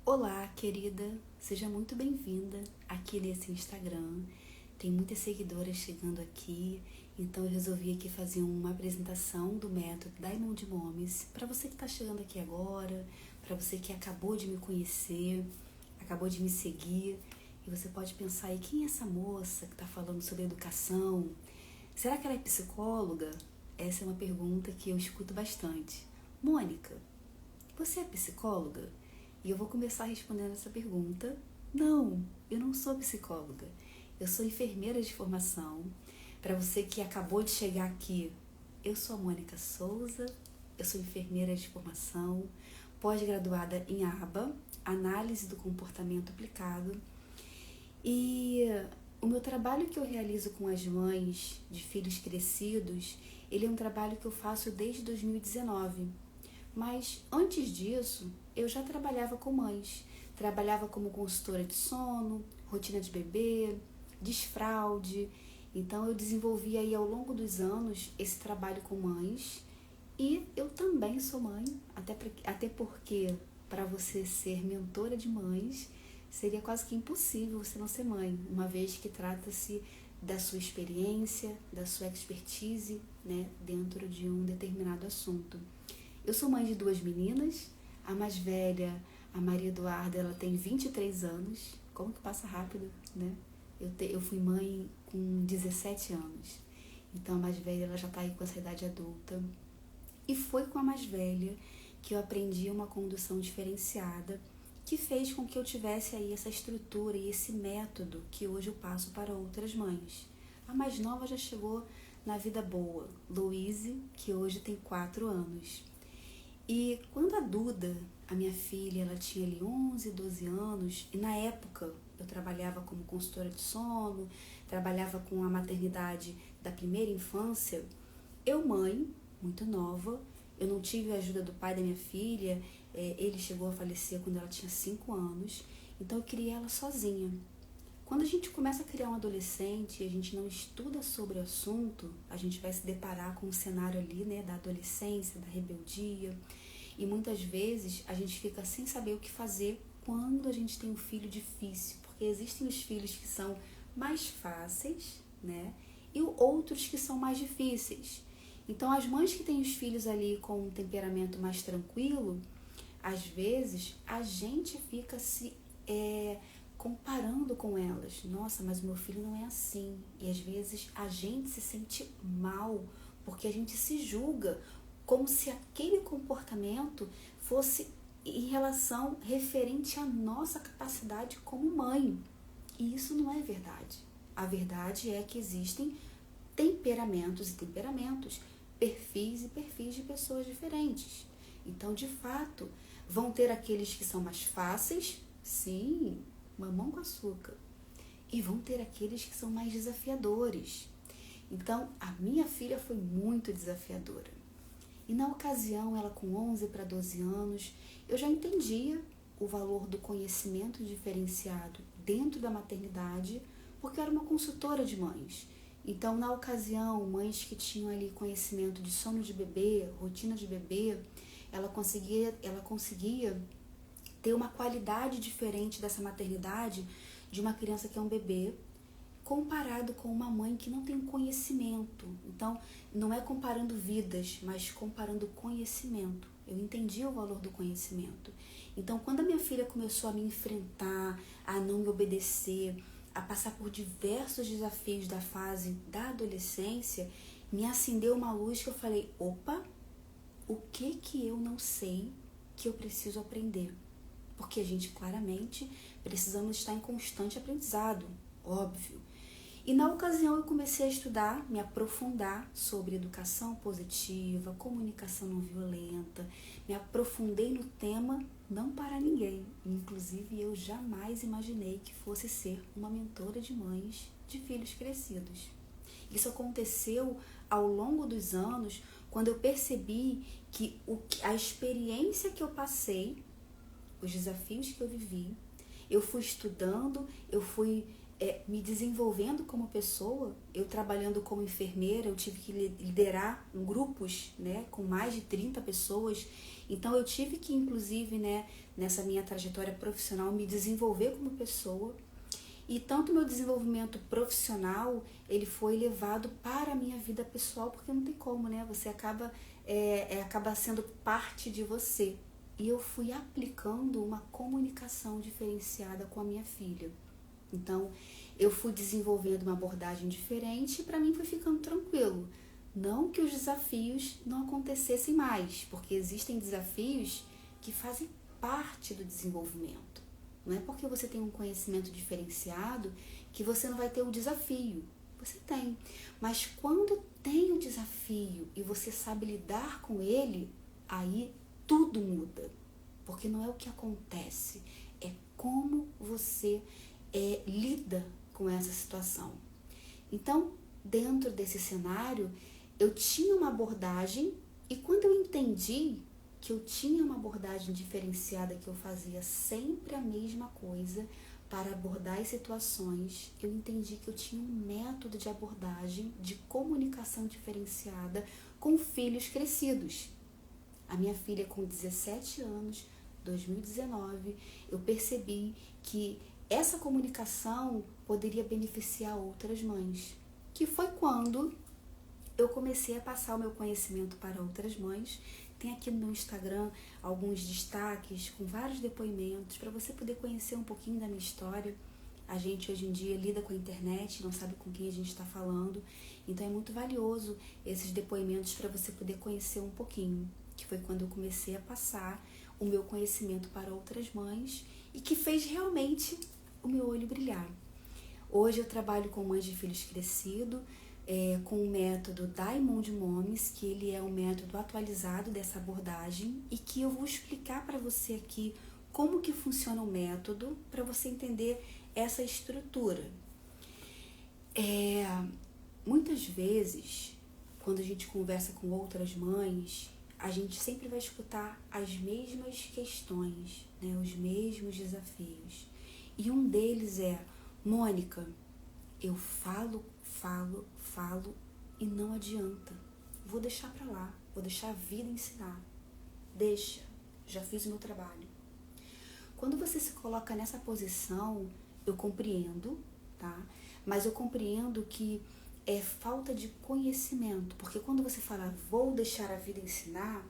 Olá, querida, seja muito bem-vinda aqui nesse Instagram. Tem muitas seguidoras chegando aqui, então eu resolvi aqui fazer uma apresentação do método Diamond Moms para você que está chegando aqui agora, para você que acabou de me conhecer, acabou de me seguir, e você pode pensar aí, quem é essa moça que está falando sobre educação? Será que ela é psicóloga? Essa é uma pergunta que eu escuto bastante. Mônica, você é psicóloga? E eu vou começar respondendo essa pergunta. Não, eu não sou psicóloga. Eu sou enfermeira de formação. Para você que acabou de chegar aqui, eu sou a Mônica Souza, eu sou enfermeira de formação, pós-graduada em ABA, Análise do Comportamento Aplicado. E o meu trabalho que eu realizo com as mães de filhos crescidos, ele é um trabalho que eu faço desde 2019. Mas antes disso, eu já trabalhava com mães. Trabalhava como consultora de sono, rotina de bebê, desfraude. Então eu desenvolvi aí ao longo dos anos esse trabalho com mães. E eu também sou mãe, até porque para você ser mentora de mães, seria quase que impossível você não ser mãe, uma vez que trata-se da sua experiência, da sua expertise, né, dentro de um determinado assunto. Eu sou mãe de 2 meninas, a mais velha, a Maria Eduarda, ela tem 23 anos, como que passa rápido, né? Eu fui mãe com 17 anos, então a mais velha ela já está aí com essa idade adulta. E foi com a mais velha que eu aprendi uma condução diferenciada, que fez com que eu tivesse aí essa estrutura e esse método que hoje eu passo para outras mães. A mais nova já chegou na vida boa, Louise, que hoje tem 4 anos. E quando a Duda, a minha filha, ela tinha ali 11, 12 anos, e na época eu trabalhava como consultora de sono, trabalhava com a maternidade da primeira infância, eu mãe, muito nova, eu não tive a ajuda do pai da minha filha, ele chegou a falecer quando ela tinha 5 anos, então eu criei ela sozinha. Quando a gente começa a criar um adolescente e a gente não estuda sobre o assunto, a gente vai se deparar com o cenário ali, né, da adolescência, da rebeldia. E muitas vezes a gente fica sem saber o que fazer quando a gente tem um filho difícil. Porque existem os filhos que são mais fáceis, né, e outros que são mais difíceis. Então as mães que têm os filhos ali com um temperamento mais tranquilo, às vezes a gente fica se comparando com elas. Nossa, mas o meu filho não é assim. E às vezes a gente se sente mal porque a gente se julga como se aquele comportamento fosse em relação referente à nossa capacidade como mãe. E isso não é verdade. A verdade é que existem temperamentos e temperamentos, perfis e perfis de pessoas diferentes. Então, de fato, vão ter aqueles que são mais fáceis, sim, mamão com açúcar, e vão ter aqueles que são mais desafiadores. Então, a minha filha foi muito desafiadora. E na ocasião, ela com 11 para 12 anos, eu já entendia o valor do conhecimento diferenciado dentro da maternidade, porque eu era uma consultora de mães. Então, na ocasião, mães que tinham ali conhecimento de sono de bebê, rotina de bebê, ela conseguia ter uma qualidade diferente dessa maternidade de uma criança que é um bebê, comparado com uma mãe que não tem conhecimento. Então, não é comparando vidas, mas comparando conhecimento. Eu entendi o valor do conhecimento. Então, quando a minha filha começou a me enfrentar, a não me obedecer, a passar por diversos desafios da fase da adolescência, me acendeu uma luz que eu falei, opa, o que eu não sei que eu preciso aprender? Porque a gente claramente precisamos estar em constante aprendizado, óbvio. E na ocasião eu comecei a estudar, me aprofundar sobre educação positiva, comunicação não violenta, me aprofundei no tema, não para ninguém. Inclusive eu jamais imaginei que fosse ser uma mentora de mães de filhos crescidos. Isso aconteceu ao longo dos anos, quando eu percebi que a experiência que eu passei, os desafios que eu vivi, eu fui estudando, eu fui me desenvolvendo como pessoa. Eu trabalhando como enfermeira, eu tive que liderar grupos, né, com mais de 30 pessoas. Então eu tive que, inclusive, né, nessa minha trajetória profissional, me desenvolver como pessoa. E tanto meu desenvolvimento profissional, ele foi levado para a minha vida pessoal, porque não tem como, né? Você acaba sendo parte de você. E eu fui aplicando uma comunicação diferenciada com a minha filha. Então, eu fui desenvolvendo uma abordagem diferente e para mim foi ficando tranquilo. Não que os desafios não acontecessem mais, porque existem desafios que fazem parte do desenvolvimento. Não é porque você tem um conhecimento diferenciado que você não vai ter o desafio. Você tem. Mas quando tem o desafio e você sabe lidar com ele, aí tudo muda. Porque não é o que acontece, é como você lida com essa situação. Então, dentro desse cenário, eu tinha uma abordagem e quando eu entendi que eu tinha uma abordagem diferenciada, que eu fazia sempre a mesma coisa para abordar as situações, eu entendi que eu tinha um método de abordagem, de comunicação diferenciada com filhos crescidos. A minha filha com 17 anos, 2019, eu percebi que essa comunicação poderia beneficiar outras mães. Que foi quando eu comecei a passar o meu conhecimento para outras mães. Tem aqui no meu Instagram alguns destaques com vários depoimentos para você poder conhecer um pouquinho da minha história. A gente hoje em dia lida com a internet, não sabe com quem a gente está falando. Então é muito valioso esses depoimentos para você poder conhecer um pouquinho. Que foi quando eu comecei a passar o meu conhecimento para outras mães e que fez realmente o meu olho brilhar. Hoje eu trabalho com mães de filhos crescidos, com o método Diamond Moms, que ele é um método atualizado dessa abordagem e que eu vou explicar para você aqui como que funciona o método para você entender essa estrutura. Muitas vezes, quando a gente conversa com outras mães, a gente sempre vai escutar as mesmas questões, né, os mesmos desafios. E um deles é: Mônica, eu falo e não adianta. Vou deixar pra lá, vou deixar a vida ensinar. Deixa, já fiz o meu trabalho. Quando você se coloca nessa posição, eu compreendo, tá? Mas eu compreendo que é falta de conhecimento, porque quando você fala vou deixar a vida ensinar,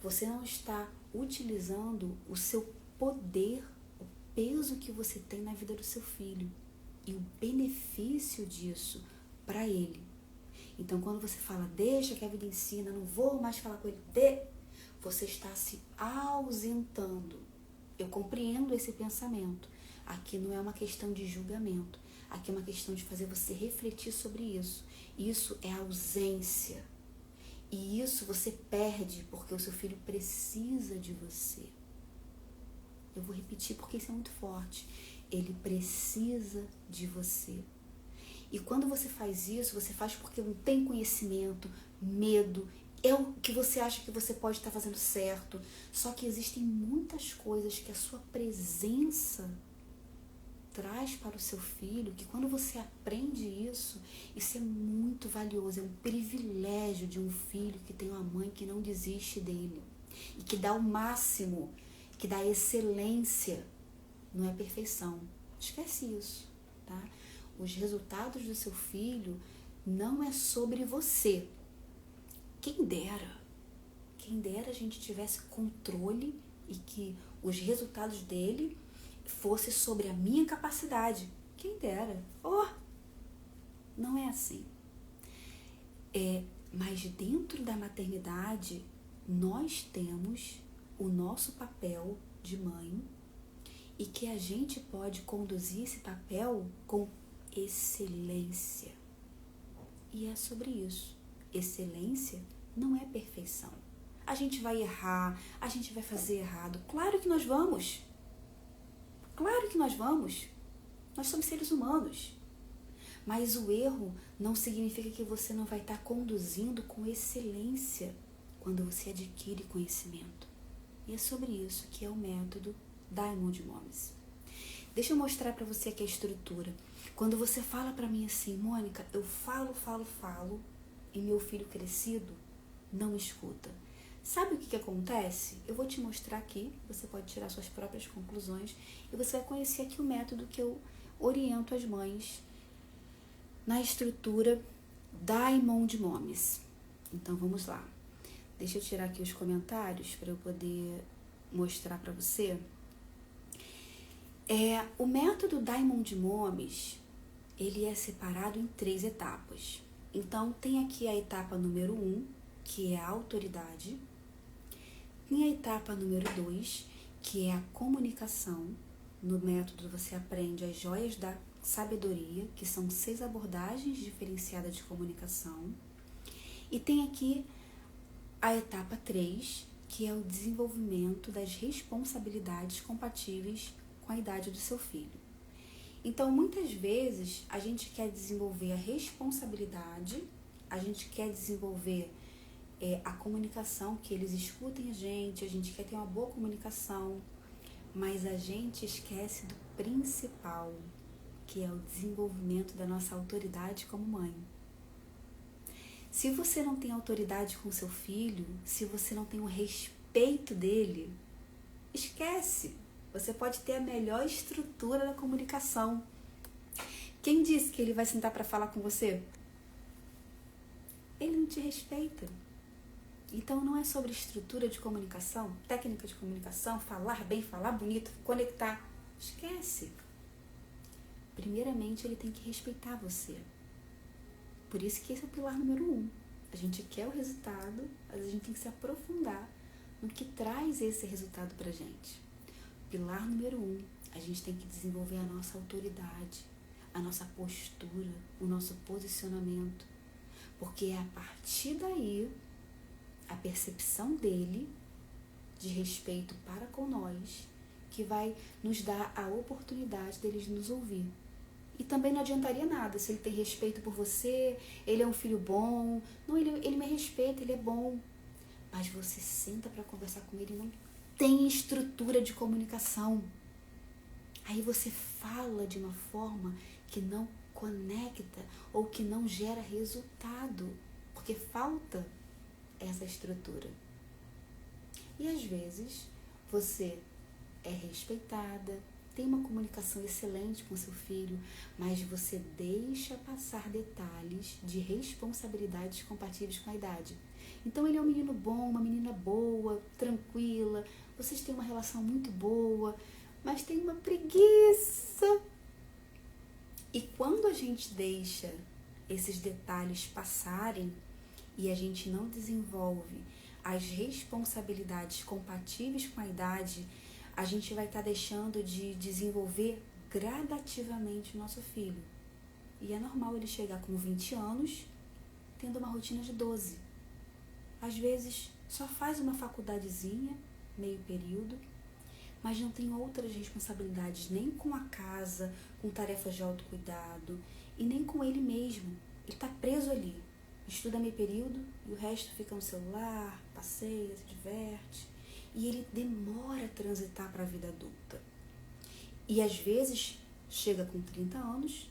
você não está utilizando o seu poder, o peso que você tem na vida do seu filho e o benefício disso para ele. Então, quando você fala deixa que a vida ensina, não vou mais falar com ele, você está se ausentando. Eu compreendo esse pensamento. Aqui não é uma questão de julgamento. Aqui é uma questão de fazer você refletir sobre isso. Isso é ausência. E isso você perde porque o seu filho precisa de você. Eu vou repetir porque isso é muito forte. Ele precisa de você. E quando você faz isso, você faz porque não tem conhecimento, medo, é o que você acha que você pode estar fazendo certo. Só que existem muitas coisas que a sua presença traz para o seu filho, que quando você aprende isso é muito valioso, é um privilégio de um filho que tem uma mãe que não desiste dele e que dá o máximo, que dá excelência, não é perfeição. Esquece isso, tá? Os resultados do seu filho não é sobre você. Quem dera a gente tivesse controle e que os resultados dele fosse sobre a minha capacidade. Quem dera. Não é assim. Mas dentro da maternidade, nós temos o nosso papel de mãe e que a gente pode conduzir esse papel com excelência. E é sobre isso. Excelência não é perfeição. A gente vai errar, a gente vai fazer errado. Claro que nós vamos. Claro que nós vamos. Nós somos seres humanos. Mas o erro não significa que você não vai estar conduzindo com excelência quando você adquire conhecimento. E é sobre isso que é o método Diamond Moms. Deixa eu mostrar para você aqui a estrutura. Quando você fala para mim assim, Mônica, eu falo, e meu filho crescido não escuta. Sabe o que acontece? Eu vou te mostrar aqui, você pode tirar suas próprias conclusões e você vai conhecer aqui o método que eu oriento as mães na estrutura Diamond Moms. Então vamos lá. Deixa eu tirar aqui os comentários para eu poder mostrar para você. O método Diamond Moms, ele é separado em 3 etapas. Então tem aqui a etapa número 1, que é a autoridade. Tem a etapa número 2, que é a comunicação. No método você aprende as joias da sabedoria, que são 6 abordagens diferenciadas de comunicação. E tem aqui a etapa 3, que é o desenvolvimento das responsabilidades compatíveis com a idade do seu filho. Então, muitas vezes, a gente quer desenvolver a responsabilidade, a gente quer desenvolver a comunicação, que eles escutem a gente quer ter uma boa comunicação, mas a gente esquece do principal, que é o desenvolvimento da nossa autoridade como mãe. Se você não tem autoridade com seu filho, se você não tem o respeito dele, esquece. Você pode ter a melhor estrutura da comunicação. Quem disse que ele vai sentar para falar com você? Ele não te respeita. Então não é sobre estrutura de comunicação, técnica de comunicação, falar bem, falar bonito, conectar. Esquece. Primeiramente, ele tem que respeitar você. Por isso que esse é o pilar número 1. A gente quer o resultado, mas a gente tem que se aprofundar no que traz esse resultado pra gente. Pilar número 1, a gente tem que desenvolver a nossa autoridade, a nossa postura, o nosso posicionamento. Porque é a partir daí, a percepção dele de respeito para com nós, que vai nos dar a oportunidade deles nos ouvir. E também não adiantaria nada se ele tem respeito por você, ele é um filho bom. Não, ele me respeita, ele é bom. Mas você senta para conversar com ele e não tem estrutura de comunicação. Aí você fala de uma forma que não conecta ou que não gera resultado, porque falta essa estrutura. E às vezes você é respeitada, tem uma comunicação excelente com seu filho, mas você deixa passar detalhes de responsabilidades compatíveis com a idade. Então ele é um menino bom, uma menina boa, tranquila, vocês têm uma relação muito boa, mas tem uma preguiça. E quando a gente deixa esses detalhes passarem e a gente não desenvolve as responsabilidades compatíveis com a idade, a gente vai estar deixando de desenvolver gradativamente o nosso filho. E é normal ele chegar com 20 anos tendo uma rotina de 12. Às vezes só faz uma faculdadezinha, meio período, mas não tem outras responsabilidades, nem com a casa, com tarefas de autocuidado e nem com ele mesmo. Ele está preso ali, estuda meio período e o resto fica no celular, passeia, se diverte. E ele demora a transitar para a vida adulta. E às vezes chega com 30 anos,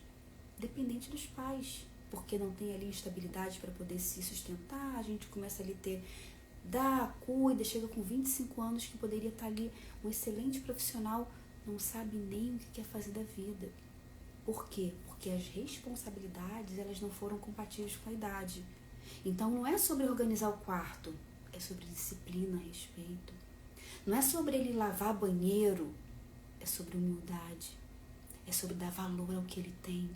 dependente dos pais, porque não tem ali estabilidade para poder se sustentar. A gente começa ali cuida, chega com 25 anos que poderia estar ali um excelente profissional, não sabe nem o que quer fazer da vida. Por quê? Porque as responsabilidades, elas não foram compatíveis com a idade. Então não é sobre organizar o quarto, é sobre disciplina, respeito. Não é sobre ele lavar banheiro, é sobre humildade, é sobre dar valor ao que ele tem.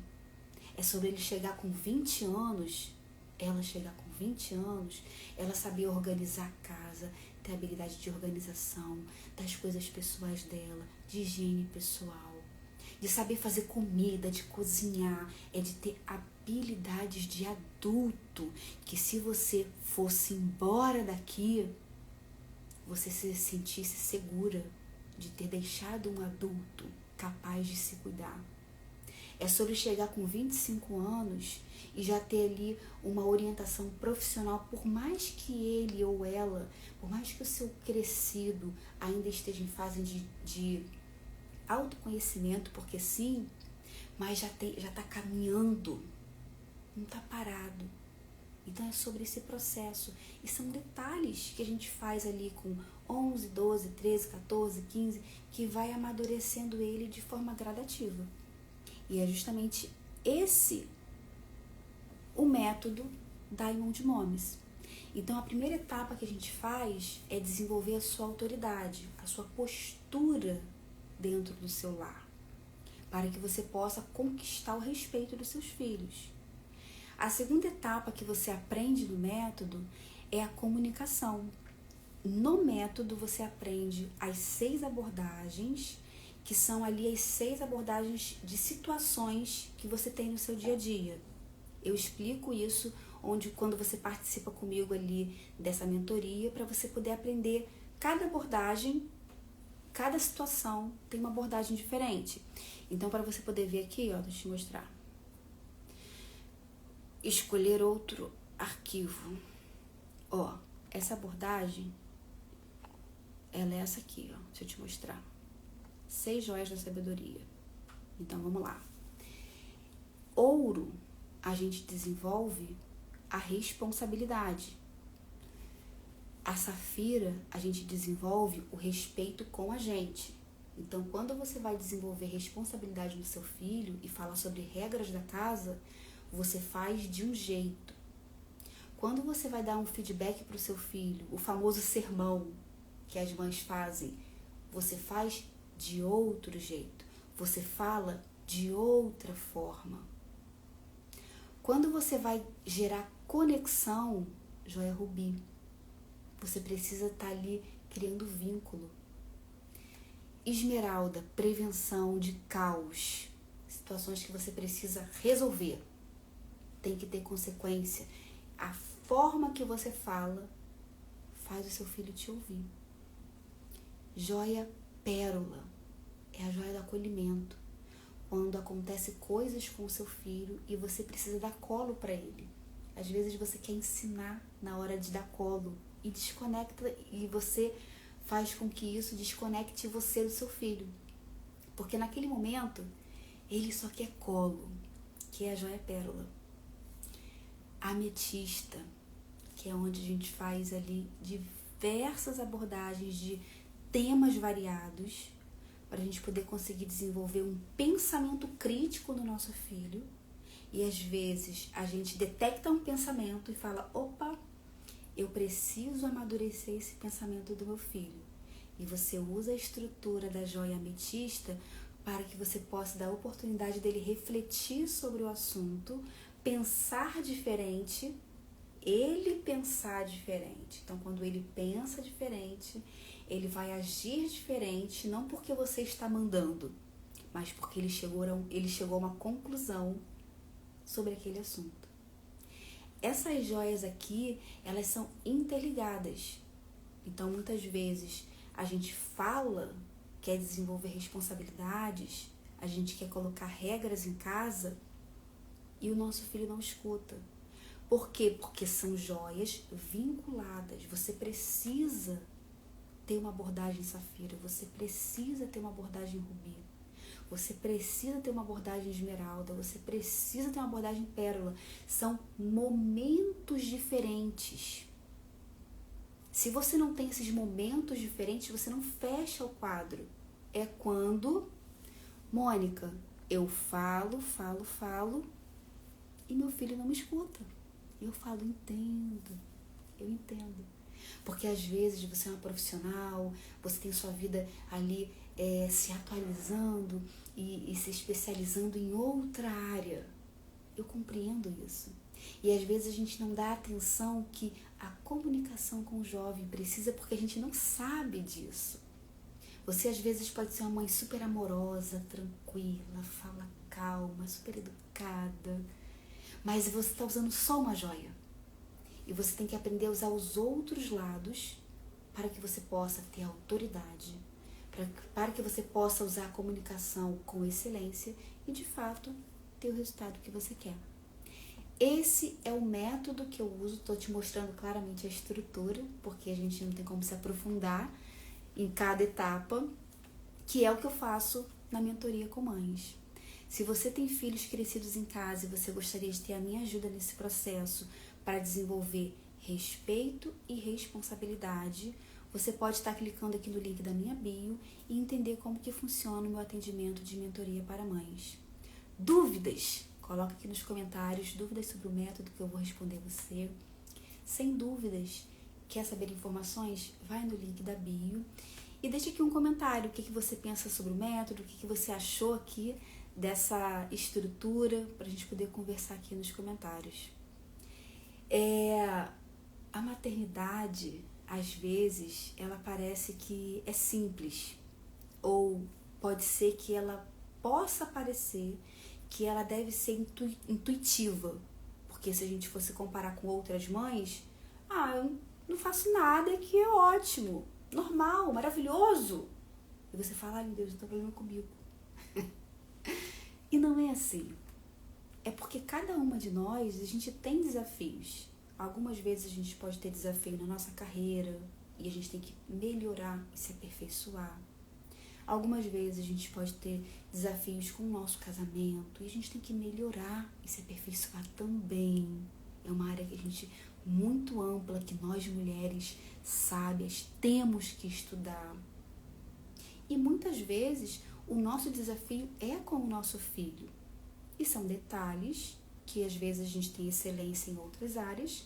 É sobre ele chegar com 20 anos, ela chegar com 20 anos, ela saber organizar a casa, ter habilidade de organização, das coisas pessoais dela, de higiene pessoal, de saber fazer comida, de cozinhar, é de ter habilidades de adulto, que se você fosse embora daqui, você se sentisse segura de ter deixado um adulto capaz de se cuidar. É sobre chegar com 25 anos e já ter ali uma orientação profissional, por mais que ele ou ela, por mais que o seu crescido ainda esteja em fase de autoconhecimento, porque sim, mas já está caminhando, não está parado. Então é sobre esse processo. E são detalhes que a gente faz ali com 11, 12, 13, 14, 15, que vai amadurecendo ele de forma gradativa. E é justamente esse o método Diamond Moms. Então a primeira etapa que a gente faz é desenvolver a sua autoridade, a sua postura dentro do seu lar, para que você possa conquistar o respeito dos seus filhos. A segunda etapa que você aprende no método é a comunicação. No método você aprende as 6 abordagens, que são ali as 6 abordagens de situações que você tem no seu dia a dia. Eu explico isso quando você participa comigo ali dessa mentoria, para você poder aprender cada abordagem, cada situação tem uma abordagem diferente. Então, para você poder ver aqui, ó, deixa eu te mostrar. Escolher outro arquivo. Ó, essa abordagem, ela é essa aqui, ó. Deixa eu te mostrar. 6 joias da sabedoria. Então, vamos lá. Ouro, a gente desenvolve a responsabilidade. A safira, a gente desenvolve o respeito com a gente. Então, quando você vai desenvolver responsabilidade no seu filho e falar sobre regras da casa, você faz de um jeito. Quando você vai dar um feedback para o seu filho, o famoso sermão que as mães fazem, você faz de outro jeito. Você fala de outra forma. Quando você vai gerar conexão, joia rubi, você precisa estar ali criando vínculo. Esmeralda, prevenção de caos, situações que você precisa resolver. Tem que ter consequência. A forma que você fala faz o seu filho te ouvir. Joia pérola é a joia do acolhimento. Quando acontece coisas com o seu filho e você precisa dar colo para ele. Às vezes você quer ensinar na hora de dar colo e desconecta, e você faz com que isso desconecte você do seu filho. Porque naquele momento ele só quer colo, que é a joia pérola. Ametista, que é onde a gente faz ali diversas abordagens de temas variados para a gente poder conseguir desenvolver um pensamento crítico no nosso filho. E às vezes a gente detecta um pensamento e fala, opa, eu preciso amadurecer esse pensamento do meu filho. E você usa a estrutura da joia ametista para que você possa dar a oportunidade dele refletir sobre o assunto, pensar diferente, ele pensar diferente. Então, quando ele pensa diferente, ele vai agir diferente, não porque você está mandando, mas porque ele chegou a uma conclusão sobre aquele assunto. Essas joias aqui, elas são interligadas. Então, muitas vezes, a gente fala, quer desenvolver responsabilidades, a gente quer colocar regras em casa e o nosso filho não escuta. Por quê? Porque são joias vinculadas. Você precisa ter uma abordagem safira, você precisa ter uma abordagem rubi, você precisa ter uma abordagem esmeralda, você precisa ter uma abordagem pérola. São momentos diferentes. Se você não tem esses momentos diferentes, você não fecha o quadro. É quando, Mônica, eu falo e meu filho não me escuta. Eu falo, eu entendo. Porque às vezes você é uma profissional, você tem sua vida ali se atualizando e se especializando em outra área. Eu compreendo isso. E às vezes a gente não dá atenção que a comunicação com o jovem precisa, porque a gente não sabe disso. Você às vezes pode ser uma mãe super amorosa, tranquila, fala calma, super educada, mas você está usando só uma joia. E você tem que aprender a usar os outros lados para que você possa ter autoridade, para que você possa usar a comunicação com excelência e, de fato, ter o resultado que você quer. Esse é o método que eu uso. Estou te mostrando claramente a estrutura, porque a gente não tem como se aprofundar em cada etapa. que é o que eu faço na mentoria com mães. Se você tem filhos crescidos em casa e você gostaria de ter a minha ajuda nesse processo para desenvolver respeito e responsabilidade, você pode estar clicando aqui no link da minha bio e entender como que funciona o meu atendimento de mentoria para mães. Dúvidas? Coloca aqui nos comentários dúvidas sobre o método que eu vou responder você. Sem dúvidas, quer saber informações? Vai no link da bio e deixa aqui um comentário, o que você pensa sobre o método, o que você achou aqui dessa estrutura, para a gente poder conversar aqui nos comentários. A maternidade, às vezes, ela parece que é simples, ou pode ser que ela possa parecer que ela deve ser intuitiva, porque se a gente fosse comparar com outras mães, eu não faço nada, que é ótimo, normal, maravilhoso. E você fala, meu Deus, não tem problema comigo. E não é assim. É porque cada uma de nós, a gente tem desafios. Algumas vezes a gente pode ter desafio na nossa carreira e a gente tem que melhorar e se aperfeiçoar. Algumas vezes a gente pode ter desafios com o nosso casamento e a gente tem que melhorar e se aperfeiçoar também. É uma área que a gente muito ampla, que nós mulheres sábias temos que estudar. E muitas vezes o nosso desafio é com o nosso filho. E são detalhes que às vezes a gente tem excelência em outras áreas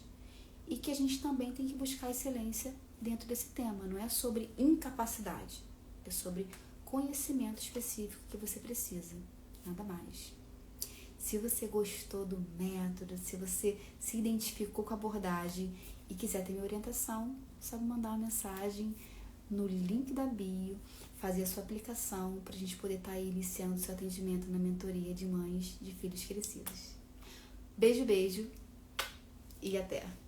e que a gente também tem que buscar excelência dentro desse tema. Não é sobre incapacidade, é sobre conhecimento específico que você precisa, nada mais. Se você gostou do método, se você se identificou com a abordagem e quiser ter minha orientação, só me mandar uma mensagem no link da bio, fazer a sua aplicação para a gente poder estar aí iniciando o seu atendimento na mentoria de mães de filhos crescidos. Beijo, beijo e até!